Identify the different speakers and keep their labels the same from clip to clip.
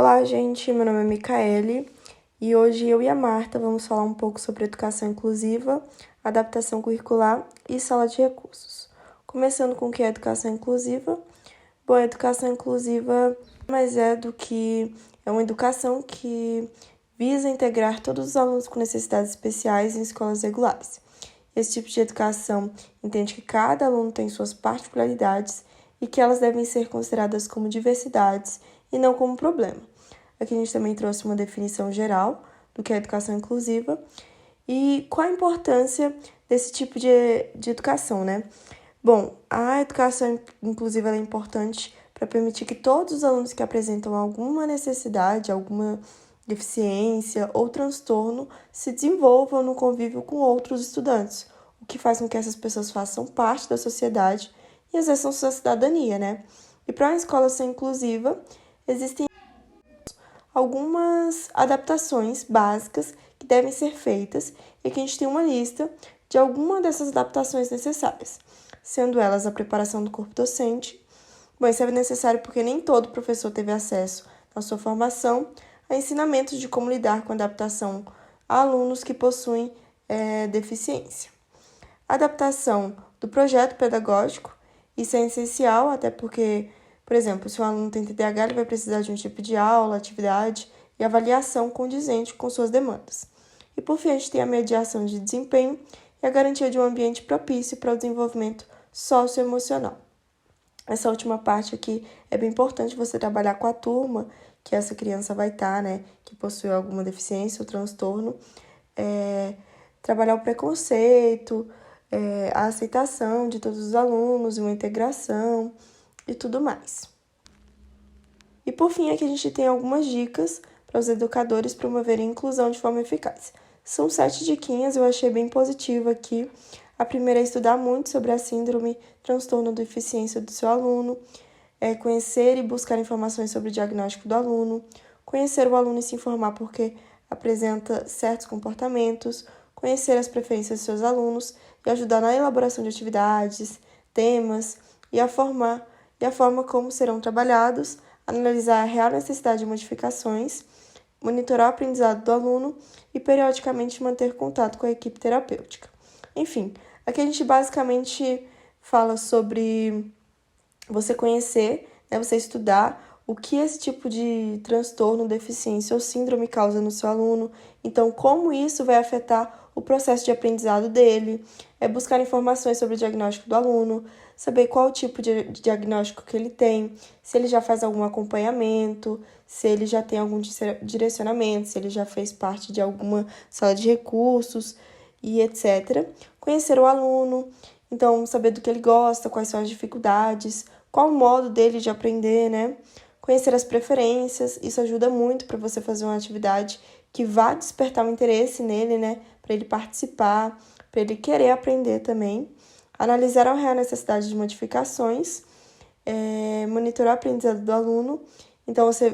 Speaker 1: Olá, gente. Meu nome é Micaele e hoje eu e a Marta vamos falar um pouco sobre educação inclusiva, adaptação curricular e sala de recursos. Começando com o que é educação inclusiva. Bom, a educação inclusiva mais é do que uma educação que visa integrar todos os alunos com necessidades especiais em escolas regulares. Esse tipo de educação entende que cada aluno tem suas particularidades e que elas devem ser consideradas como diversidades e não como problema. Aqui a gente também trouxe uma definição geral do que é educação inclusiva e qual a importância desse tipo de educação, né? Bom, a educação inclusiva é importante para permitir que todos os alunos que apresentam alguma necessidade, alguma deficiência ou transtorno se desenvolvam no convívio com outros estudantes, o que faz com que essas pessoas façam parte da sociedade e exerçam sua cidadania, né? E para uma escola ser inclusiva, existem algumas adaptações básicas que devem ser feitas e que a gente tem uma lista de alguma dessas adaptações necessárias, sendo elas a preparação do corpo docente. Bom, isso é necessário porque nem todo professor teve acesso na sua formação a ensinamentos de como lidar com a adaptação a alunos que possuem deficiência. Adaptação do projeto pedagógico, isso é essencial, até porque, por exemplo, se o aluno tem TDAH, ele vai precisar de um tipo de aula, atividade e avaliação condizente com suas demandas. E por fim, a gente tem a mediação de desempenho e a garantia de um ambiente propício para o desenvolvimento socioemocional. Essa última parte aqui é bem importante você trabalhar com a turma que essa criança vai estar, né, que possui alguma deficiência ou transtorno, trabalhar o preconceito, a aceitação de todos os alunos, uma integração e tudo mais. E por fim, aqui a gente tem algumas dicas para os educadores promoverem a inclusão de forma eficaz. São 7 diquinhas, eu achei bem positiva aqui. A primeira é estudar muito sobre a síndrome, transtorno de deficiência do seu aluno, conhecer e buscar informações sobre o diagnóstico do aluno, conhecer o aluno e se informar porque apresenta certos comportamentos, conhecer as preferências de seus alunos e ajudar na elaboração de atividades, temas e a forma como serão trabalhados, analisar a real necessidade de modificações, monitorar o aprendizado do aluno e periodicamente manter contato com a equipe terapêutica. Enfim, aqui a gente basicamente fala sobre você conhecer, né, você estudar o que esse tipo de transtorno, deficiência ou síndrome causa no seu aluno, então como isso vai afetar o processo de aprendizado dele, buscar informações sobre o diagnóstico do aluno, saber qual o tipo de diagnóstico que ele tem, se ele já faz algum acompanhamento, se ele já tem algum direcionamento, se ele já fez parte de alguma sala de recursos e etc. Conhecer o aluno, então saber do que ele gosta, quais são as dificuldades, qual o modo dele de aprender, né? Conhecer as preferências, isso ajuda muito para você fazer uma atividade que vá despertar um interesse nele, né? Para ele participar, para ele querer aprender também. Analisar a real necessidade de modificações, monitorar o aprendizado do aluno. Então, você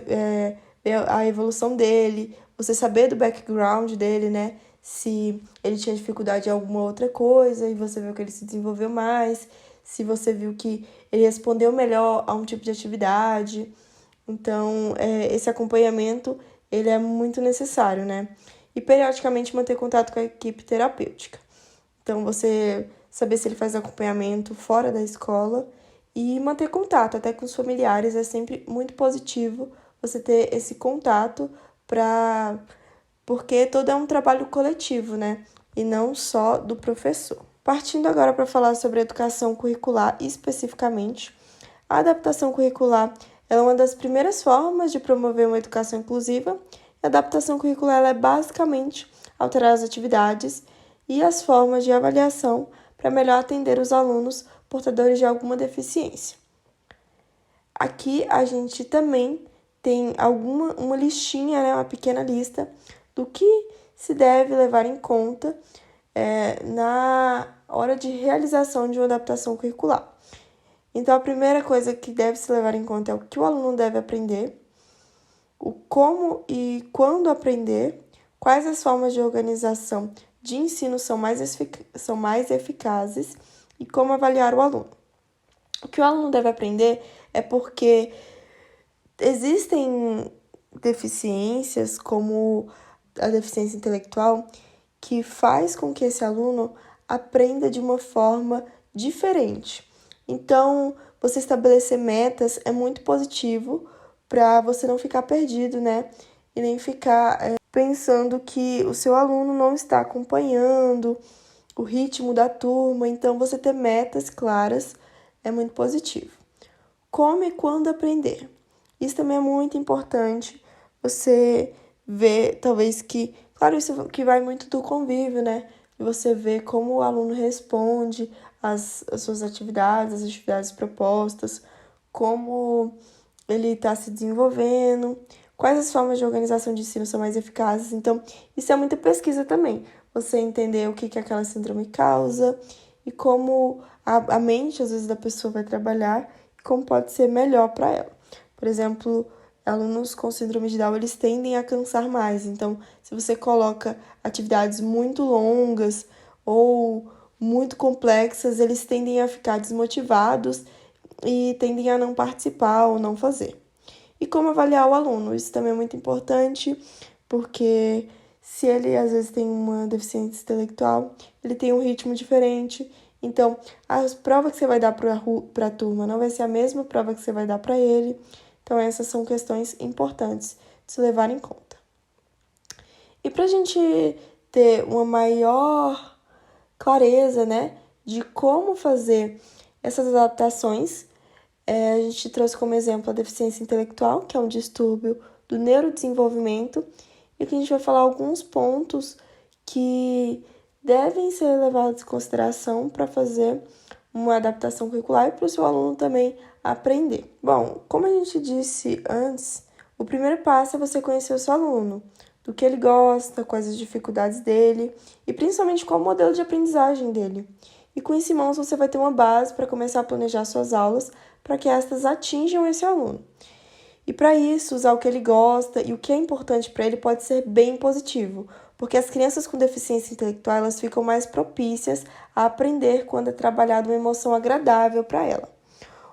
Speaker 1: ver a evolução dele, você saber do background dele, né? Se ele tinha dificuldade em alguma outra coisa e você viu que ele se desenvolveu mais, se você viu que ele respondeu melhor a um tipo de atividade. Então, esse acompanhamento, ele é muito necessário, né? E periodicamente manter contato com a equipe terapêutica. Então, você saber se ele faz acompanhamento fora da escola e manter contato até com os familiares é sempre muito positivo você ter esse contato porque todo é um trabalho coletivo, né? E não só do professor. Partindo agora para falar sobre a educação curricular especificamente, a adaptação curricular é uma das primeiras formas de promover uma educação inclusiva. A adaptação curricular é basicamente alterar as atividades e as formas de avaliação para melhor atender os alunos portadores de alguma deficiência. Aqui a gente também tem uma listinha, né, uma pequena lista do que se deve levar em conta na hora de realização de uma adaptação curricular. Então, a primeira coisa que deve se levar em conta é o que o aluno deve aprender, o como e quando aprender, quais as formas de organização de ensino são mais eficazes e como avaliar o aluno. O que o aluno deve aprender é porque existem deficiências, como a deficiência intelectual, que faz com que esse aluno aprenda de uma forma diferente. Então, você estabelecer metas é muito positivo para você não ficar perdido, né? E nem ficar pensando que o seu aluno não está acompanhando o ritmo da turma. Então, você ter metas claras é muito positivo. Como e quando aprender? Isso também é muito importante. Você vê, talvez que... Claro, isso que vai muito do convívio, né? Você vê como o aluno responde às suas atividades, as atividades propostas, como ele está se desenvolvendo, quais as formas de organização de ensino são mais eficazes. Então, isso é muita pesquisa também. Você entender o que aquela síndrome causa e como a mente, às vezes, da pessoa vai trabalhar e como pode ser melhor para ela. Por exemplo, alunos com síndrome de Down, eles tendem a cansar mais. Então, se você coloca atividades muito longas ou muito complexas, eles tendem a ficar desmotivados e tendem a não participar ou não fazer. E como avaliar o aluno? Isso também é muito importante, porque se ele às vezes tem uma deficiência intelectual, ele tem um ritmo diferente. Então, as provas que você vai dar para a turma não vai ser a mesma prova que você vai dar para ele. Então, essas são questões importantes de se levar em conta. E para a gente ter uma maior clareza, né, de como fazer essas adaptações, a gente trouxe como exemplo a deficiência intelectual, que é um distúrbio do neurodesenvolvimento, e aqui a gente vai falar alguns pontos que devem ser levados em consideração para fazer uma adaptação curricular e para o seu aluno também aprender. Bom, como a gente disse antes, o primeiro passo é você conhecer o seu aluno, do que ele gosta, quais as dificuldades dele e principalmente qual o modelo de aprendizagem dele. E com isso em mãos você vai ter uma base para começar a planejar suas aulas para que estas atinjam esse aluno. E para isso, usar o que ele gosta e o que é importante para ele pode ser bem positivo, porque as crianças com deficiência intelectual elas ficam mais propícias a aprender quando é trabalhada uma emoção agradável para ela.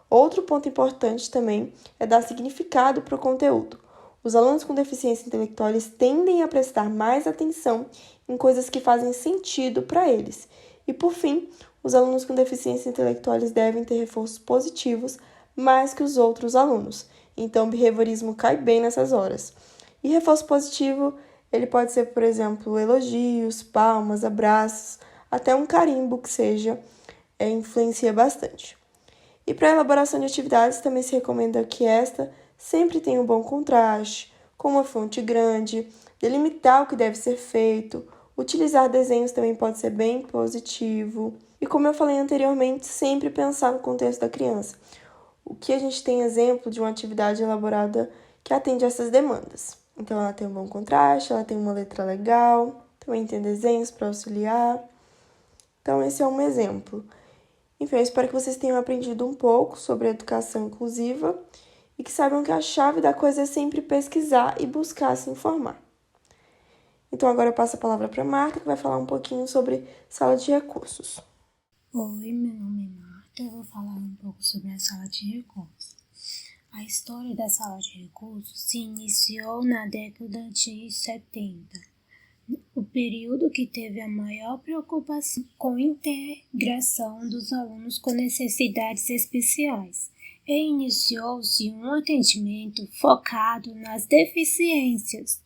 Speaker 1: Outro ponto importante também é dar significado para o conteúdo. Os alunos com deficiência intelectual eles tendem a prestar mais atenção em coisas que fazem sentido para eles. E por fim, os alunos com deficiência intelectual eles devem ter reforços positivos mais que os outros alunos. Então, o behaviorismo cai bem nessas horas. E reforço positivo, ele pode ser, por exemplo, elogios, palmas, abraços, até um carimbo que seja, influencia bastante. E para a elaboração de atividades, também se recomenda que esta sempre tenha um bom contraste, com uma fonte grande, delimitar o que deve ser feito, utilizar desenhos também pode ser bem positivo. E como eu falei anteriormente, sempre pensar no contexto da criança. O que a gente tem exemplo de uma atividade elaborada que atende a essas demandas. Então, ela tem um bom contraste, ela tem uma letra legal, também tem desenhos para auxiliar. Então, esse é um exemplo. Enfim, eu espero que vocês tenham aprendido um pouco sobre a educação inclusiva e que saibam que a chave da coisa é sempre pesquisar e buscar se informar. Então, agora eu passo a palavra para a Marta, que vai falar um pouquinho sobre sala de recursos.
Speaker 2: Oi, meu nome é Marta, eu vou falar um pouco sobre a sala de recursos. A história da sala de recursos se iniciou na década de 70, o período que teve a maior preocupação com a integração dos alunos com necessidades especiais, e iniciou-se um atendimento focado nas deficiências.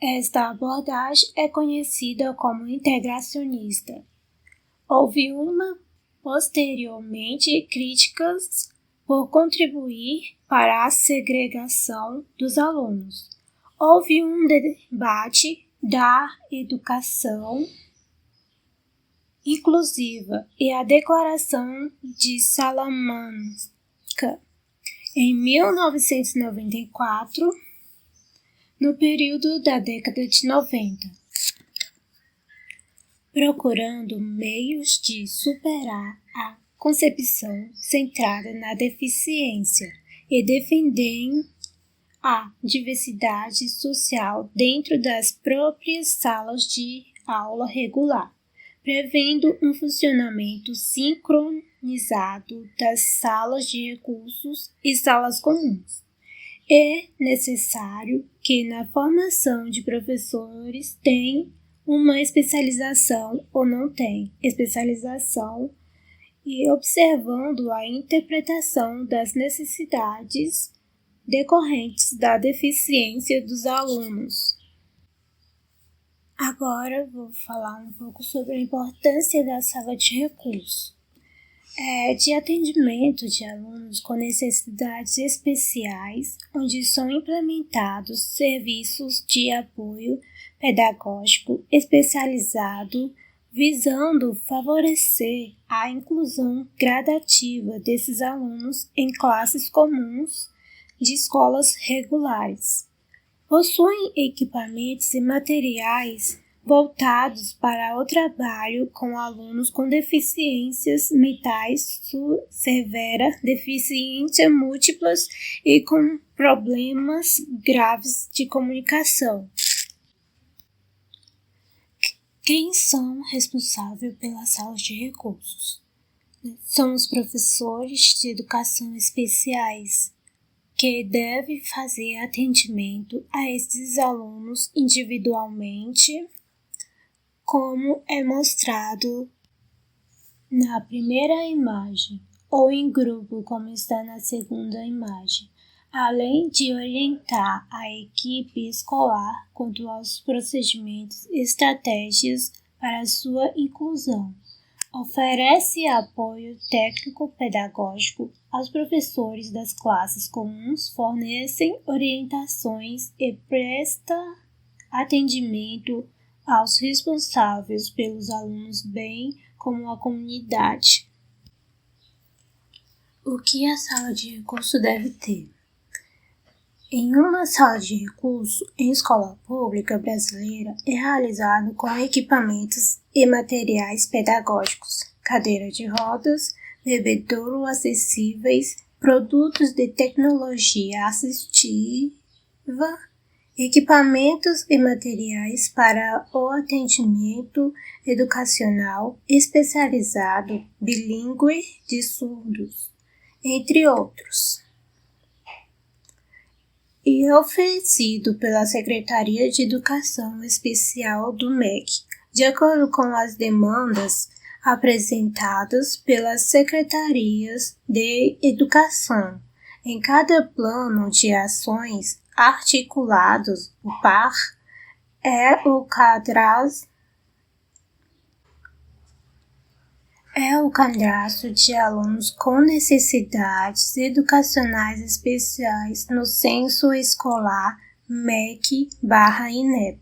Speaker 2: Esta abordagem é conhecida como integracionista. Houve posteriormente críticas por contribuir para a segregação dos alunos. Houve um debate da educação inclusiva e a Declaração de Salamanca em 1994, no período da década de 90. Procurando meios de superar a concepção centrada na deficiência e defendendo a diversidade social dentro das próprias salas de aula regular, prevendo um funcionamento sincronizado das salas de recursos e salas comuns. É necessário que na formação de professores tenha uma especialização ou não tem especialização e observando a interpretação das necessidades decorrentes da deficiência dos alunos. Agora vou falar um pouco sobre a importância da sala de recurso. De atendimento de alunos com necessidades especiais, onde são implementados serviços de apoio pedagógico especializado, visando favorecer a inclusão gradativa desses alunos em classes comuns de escolas regulares. Possuem equipamentos e materiais voltados para o trabalho com alunos com deficiências mentais severa, deficiências múltiplas e com problemas graves de comunicação. Quem são responsáveis pelas salas de recursos? São os professores de educação especiais, que devem fazer atendimento a esses alunos individualmente, como é mostrado na primeira imagem, ou em grupo, como está na segunda imagem, além de orientar a equipe escolar quanto aos procedimentos e estratégias para sua inclusão. Oferece apoio técnico-pedagógico aos professores das classes comuns, fornecem orientações e presta atendimento aos responsáveis pelos alunos, bem como à comunidade. O que a sala de recurso deve ter? Em uma sala de recurso em escola pública brasileira é realizado com equipamentos e materiais pedagógicos, cadeira de rodas, bebedouro acessíveis, produtos de tecnologia assistiva, equipamentos e materiais para o atendimento educacional especializado bilíngue de surdos, entre outros. E é oferecido pela Secretaria de Educação Especial do MEC, de acordo com as demandas apresentadas pelas secretarias de educação. Em cada plano de ações articulados, o PAR é o cadastro de alunos com necessidades educacionais especiais no Censo Escolar MEC/INEP.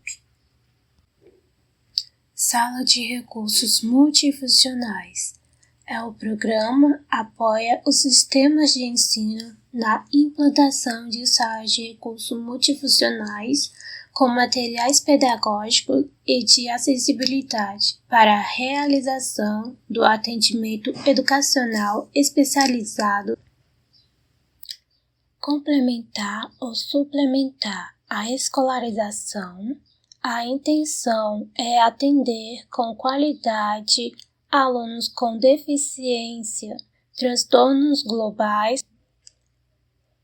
Speaker 2: Sala de Recursos Multifuncionais. O programa apoia os sistemas de ensino na implantação de salas de recursos multifuncionais com materiais pedagógicos e de acessibilidade para a realização do atendimento educacional especializado, complementar ou suplementar a escolarização. A intenção é atender com qualidade alunos com deficiência, transtornos globais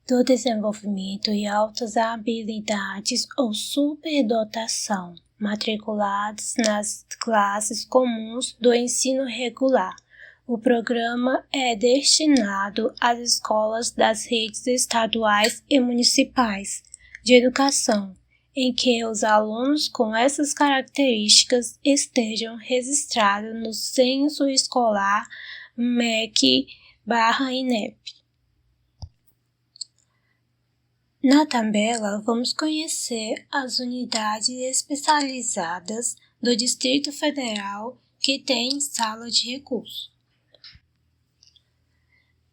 Speaker 2: do desenvolvimento e altas habilidades ou superdotação, matriculados nas classes comuns do ensino regular. O programa é destinado às escolas das redes estaduais e municipais de educação, em que os alunos com essas características estejam registrados no Censo Escolar MEC/INEP. Na tabela, vamos conhecer as unidades especializadas do Distrito Federal que têm sala de recurso.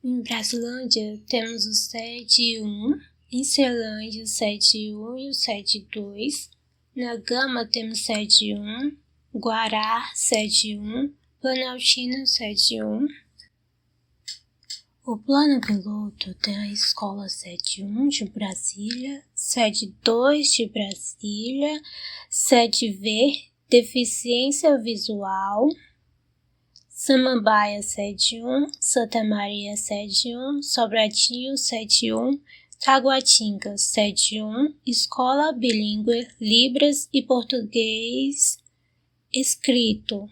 Speaker 2: Em Brasilândia, temos o SED 1, em Ceilândia, o SED 1 e o SED 2. Na Gama, temos SED 1, Guará, SED 1, Planaltina, SED 1. O plano piloto tem a escola SED 1 de Brasília, SED 2 de Brasília, SED V, deficiência visual, Samambaia SED 1, Santa Maria SED 1, Sobradinho SED 1, Taguatinga, sede 1, Escola Bilíngue, Libras e Português Escrito.